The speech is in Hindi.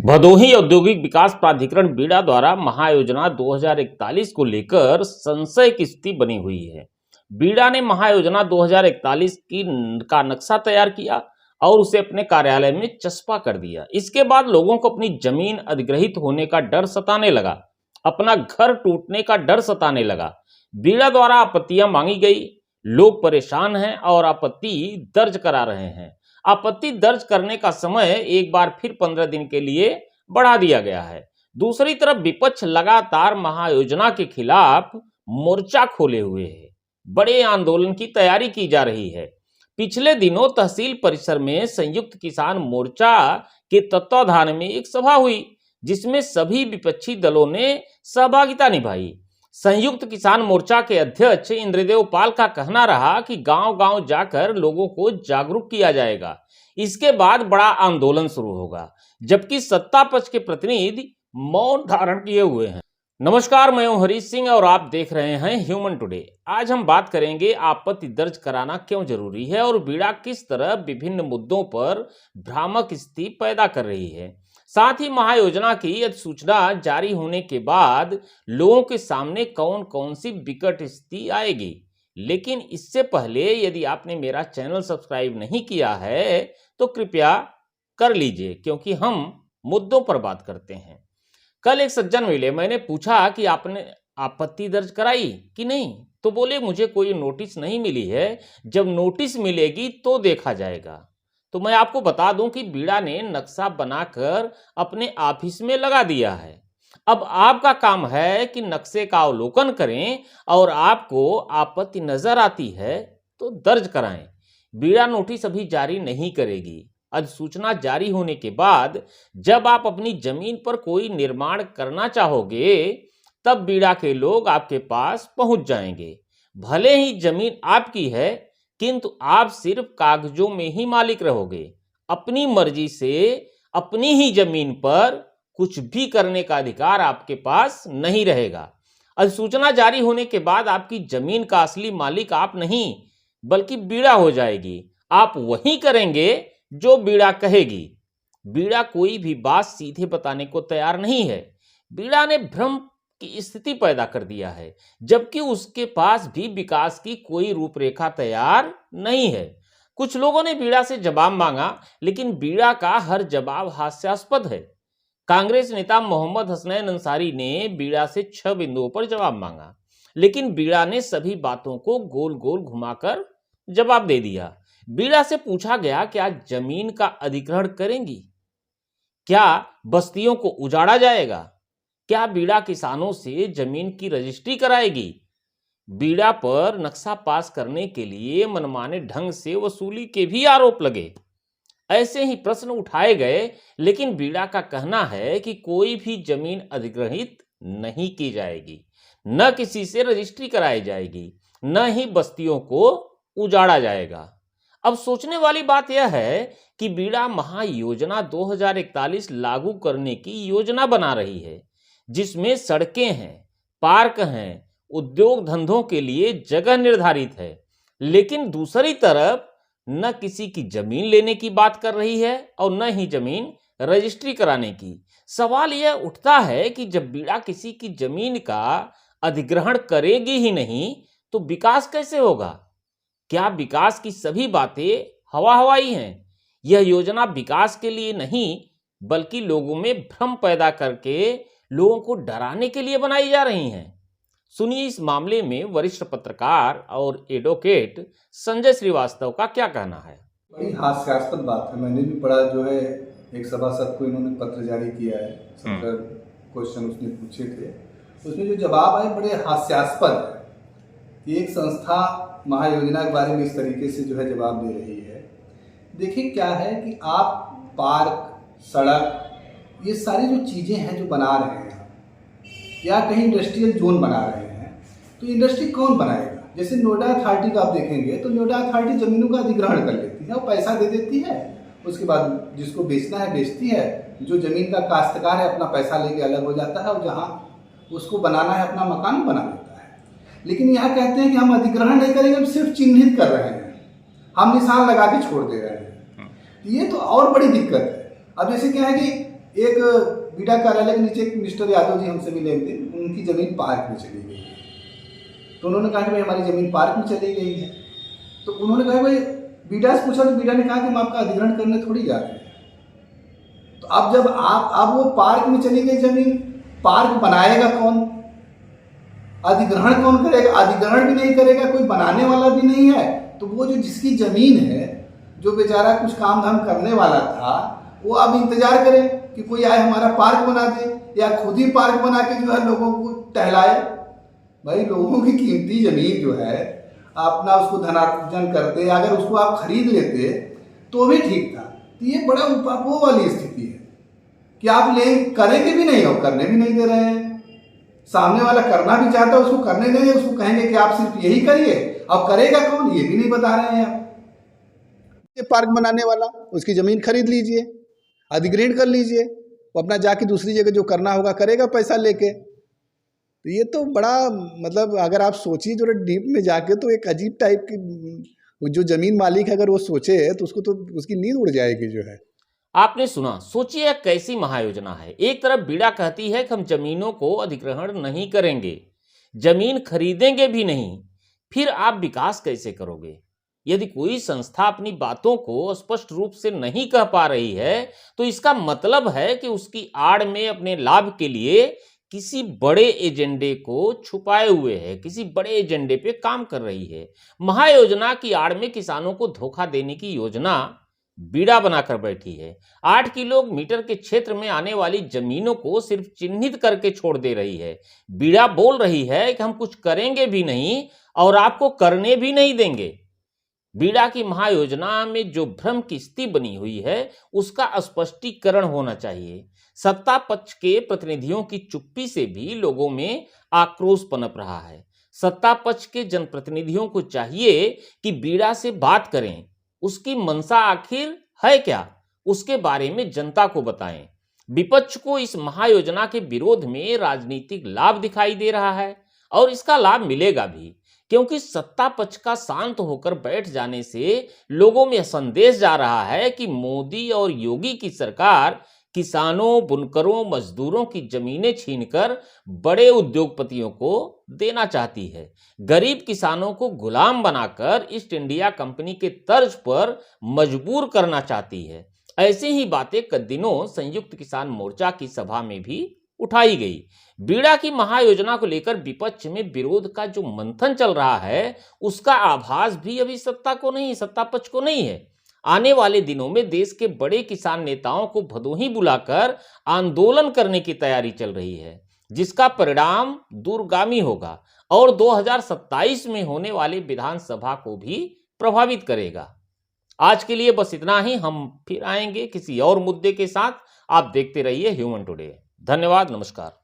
भदोही औद्योगिक विकास प्राधिकरण बीड़ा द्वारा महायोजना 2041 को लेकर संशय की स्थिति बनी हुई है। बीड़ा ने महायोजना 2041 का नक्शा तैयार किया और उसे अपने कार्यालय में चस्पा कर दिया। इसके बाद लोगों को अपनी जमीन अधिग्रहित होने का डर सताने लगा, अपना घर टूटने का डर सताने लगा। बीड़ा द्वारा आपत्तियां मांगी गई, लोग परेशान हैं और आपत्ति दर्ज करा रहे हैं। आपत्ति दर्ज करने का समय एक बार फिर 15 दिन के लिए बढ़ा दिया गया है। दूसरी तरफ विपक्ष लगातार महायोजना के खिलाफ मोर्चा खोले हुए है। बड़े आंदोलन की तैयारी की जा रही है। पिछले दिनों तहसील परिसर में संयुक्त किसान मोर्चा के तत्वाधान में एक सभा हुई, जिसमें सभी विपक्षी दलों ने सहभागिता निभाई। संयुक्त किसान मोर्चा के अध्यक्ष इंद्रदेव पाल का कहना रहा कि गांव-गांव जाकर लोगों को जागरूक किया जाएगा, इसके बाद बड़ा आंदोलन शुरू होगा, जबकि सत्ता पक्ष के प्रतिनिधि मौन धारण किए हुए हैं। नमस्कार, मैं हूं हरीश सिंह और आप देख रहे हैं ह्यूमन टुडे। आज हम बात करेंगे आपत्ति दर्ज कराना क्यों जरूरी है और बीड़ा किस तरह विभिन्न मुद्दों पर भ्रामक स्थिति पैदा कर रही है। साथ ही महायोजना की अधिसूचना जारी होने के बाद लोगों के सामने कौन कौन सी विकट स्थिति आएगी। लेकिन इससे पहले यदि आपने मेरा चैनल सब्सक्राइब नहीं किया है तो कृपया कर लीजिए, क्योंकि हम मुद्दों पर बात करते हैं। कल एक सज्जन मिले, मैंने पूछा कि आपने आपत्ति दर्ज कराई कि नहीं, तो बोले मुझे कोई नोटिस नहीं मिली है, जब नोटिस मिलेगी तो देखा जाएगा। तो मैं आपको बता दूं कि बीड़ा ने नक्शा बनाकर अपने ऑफिस में लगा दिया है। अब आपका काम है कि नक्शे का अवलोकन करें और आपको आपत्ति नजर आती है तो दर्ज कराएं। बीड़ा नोटिस अभी जारी नहीं करेगी। अधिसूचना जारी होने के बाद जब आप अपनी जमीन पर कोई निर्माण करना चाहोगे तब बीड़ा के लोग आपके पास पहुंच जाएंगे। भले ही जमीन आपकी है, किंतु आप सिर्फ कागजों में ही मालिक रहोगे। अपनी मर्जी से अपनी ही जमीन पर कुछ भी करने का अधिकार आपके पास नहीं रहेगा। अधिसूचना जारी होने के बाद आपकी जमीन का असली मालिक आप नहीं बल्कि बीड़ा हो जाएगी। आप वही करेंगे जो बीड़ा कहेगी। बीड़ा कोई भी बात सीधे बताने को तैयार नहीं है। बीड़ा ने भ्रम की स्थिति पैदा कर दिया है, जबकि उसके पास भी विकास की कोई रूपरेखा तैयार नहीं है। कुछ लोगों ने बीड़ा से जवाब मांगा, लेकिन बीड़ा का हर जवाब हास्यास्पद है। कांग्रेस नेता मोहम्मद हसनैन अंसारी ने बीड़ा से 6 बिंदुओं पर जवाब मांगा, लेकिन बीड़ा ने सभी बातों को गोल गोल घुमाकर जवाब दे दिया। बीड़ा से पूछा गया, क्या जमीन का अधिग्रहण करेंगी? क्या बस्तियों को उजाड़ा जाएगा? क्या बीड़ा किसानों से जमीन की रजिस्ट्री कराएगी? बीड़ा पर नक्शा पास करने के लिए मनमाने ढंग से वसूली के भी आरोप लगे। ऐसे ही प्रश्न उठाए गए, लेकिन बीड़ा का कहना है कि कोई भी जमीन अधिग्रहित नहीं की जाएगी, न किसी से रजिस्ट्री कराई जाएगी, न ही बस्तियों को उजाड़ा जाएगा। अब सोचने वाली बात यह है कि बीड़ा महायोजना 2041 लागू करने की योजना बना रही है, जिसमें सड़कें हैं, पार्क हैं, उद्योग धंधों के लिए जगह निर्धारित है, लेकिन दूसरी तरफ न किसी की जमीन लेने की बात कर रही है और न ही जमीन रजिस्ट्री कराने की। सवाल यह उठता है कि जब बीड़ा किसी की जमीन का अधिग्रहण करेगी ही नहीं तो विकास कैसे होगा? क्या विकास की सभी बातें हवा हवाई हैं? यह योजना विकास के लिए नहीं बल्कि लोगों में भ्रम पैदा करके लोगों को डराने के लिए बनाई जा रही हैं। सुनिए इस मामले में वरिष्ठ पत्रकार और एडवोकेट संजय श्रीवास्तव का क्या कहना है। बड़ी हास्यास्पद बात है। मैंने भी पढ़ा, जो है एक सभासद को इन्होंने पत्र जारी किया है, 70 क्वेश्चन उसने पूछे थे, उसमें जो जवाब आए बड़े हास्यास्पद है। एक संस्था महायोजना के बारे में इस तरीके से जो है जवाब दे रही है। देखिए क्या है कि आप पार्क, सड़क, ये सारी जो चीज़ें हैं जो बना रहे हैं या कहीं इंडस्ट्रियल जोन बना रहे हैं, तो इंडस्ट्री कौन बनाएगा? जैसे नोएडा अथॉरिटी का आप देखेंगे तो नोएडा अथॉरिटी ज़मीनों का अधिग्रहण कर लेती है और पैसा दे देती है। उसके बाद जिसको बेचना है बेचती है, जो ज़मीन का काश्तकार है अपना पैसा लेके अलग हो जाता है और जहाँ उसको बनाना है अपना मकान बना लेता है। लेकिन यहाँ कहते हैं कि हम अधिग्रहण नहीं करेंगे, हम सिर्फ चिन्हित कर रहे हैं, हम निशान लगा के छोड़ दे रहे हैं। ये तो और बड़ी दिक्कत है। अब जैसे क्या है कि एक बीडा कार्यालय के नीचे एक मिस्टर यादव जी हमसे मिले थे, उनकी ज़मीन पार्क में चली गई है। तो उन्होंने कहा कि भाई हमारी ज़मीन पार्क में चली गई है। तो उन्होंने कहा भाई बीडा से पूछा, तो बीडा ने कहा कि हम आपका अधिग्रहण करने थोड़ी जाते हैं। तो अब जब अब वो पार्क में चली गई ज़मीन, पार्क बनाएगा कौन, अधिग्रहण कौन करेगा? अधिग्रहण भी नहीं करेगा, कोई बनाने वाला भी नहीं है। तो वो जो जिसकी ज़मीन है, जो बेचारा कुछ काम धाम करने वाला था, वो अब इंतजार करे कि कोई आए हमारा पार्क बना दे, या खुद ही पार्क बना के जो है लोगों को टहलाए। भाई वो की कीमती ज़मीन जो है अपना उसको धनार्जन करते, अगर उसको आप खरीद लेते तो भी ठीक था। तो ये बड़ा उपापो वाली स्थिति है कि आप ले करेंगे भी नहीं और करने भी नहीं दे रहे हैं। सामने वाला करना भी चाहता है, उसको करने देंगे, उसको कहेंगे कि आप सिर्फ यही करिए, अब करेगा कौन ये भी नहीं बता रहे हैं आप। ये पार्क बनाने वाला, उसकी ज़मीन खरीद लीजिए, अधिग्रहण कर लीजिए, वो अपना जाके दूसरी जगह जो करना होगा करेगा पैसा लेके। तो ये तो बड़ा मतलब अगर आप सोचिए जो डीप में जाके, तो एक अजीब टाइप की जो ज़मीन मालिक है अगर वो सोचे तो उसको तो उसकी नींद उड़ जाएगी जो है। आपने सुना, सोचिए कैसी महायोजना है। एक तरफ बीड़ा कहती है कि हम जमीनों को अधिग्रहण नहीं करेंगे, जमीन खरीदेंगे भी नहीं, फिर आप विकास कैसे करोगे? यदि कोई संस्था अपनी बातों को स्पष्ट रूप से नहीं कह पा रही है, तो इसका मतलब है कि उसकी आड़ में अपने लाभ के लिए किसी बड़े एजेंडे को छुपाए हुए है, किसी बड़े एजेंडे पे काम कर रही है। महायोजना की आड़ में किसानों को धोखा देने की योजना बीड़ा बनाकर बैठी है। 8 किलोमीटर के क्षेत्र में आने वाली जमीनों को सिर्फ चिन्हित करके छोड़ दे रही है। बीड़ा बोल रही है कि हम कुछ करेंगे भी नहीं और आपको करने भी नहीं देंगे। बीड़ा की महायोजना में जो भ्रम की स्थिति बनी हुई है, उसका स्पष्टीकरण होना चाहिए। सत्ता पक्ष के प्रतिनिधियों की चुप्पी से भी लोगों में आक्रोश पनप रहा है। सत्ता पक्ष के जनप्रतिनिधियों को चाहिए कि बीड़ा से बात करें, उसकी मंशा आखिर है क्या, उसके बारे में जनता को बताएं। विपक्ष को इस महायोजना के विरोध में राजनीतिक लाभ दिखाई दे रहा है और इसका लाभ मिलेगा भी, क्योंकि सत्ता पक्ष का शांत होकर बैठ जाने से लोगों में संदेश जा रहा है कि मोदी और योगी की सरकार किसानों, बुनकरों, मजदूरों की जमीनें छीनकर बड़े उद्योगपतियों को देना चाहती है। गरीब किसानों को गुलाम बनाकर ईस्ट इंडिया कंपनी के तर्ज पर मजबूर करना चाहती है। ऐसी ही बातें कई दिनों संयुक्त किसान मोर्चा की सभा में भी उठाई गई। बीड़ा की महायोजना को लेकर विपक्ष में विरोध का जो मंथन चल रहा है, उसका आभास भी अभी सत्ता पक्ष को नहीं है। आने वाले दिनों में देश के बड़े किसान नेताओं को भदोही बुलाकर आंदोलन करने की तैयारी चल रही है, जिसका परिणाम दूरगामी होगा और 2027 में होने वाले विधानसभा को भी प्रभावित करेगा। आज के लिए बस इतना ही। हम फिर आएंगे किसी और मुद्दे के साथ। आप देखते रहिए ह्यूमन टुडे। धन्यवाद, नमस्कार।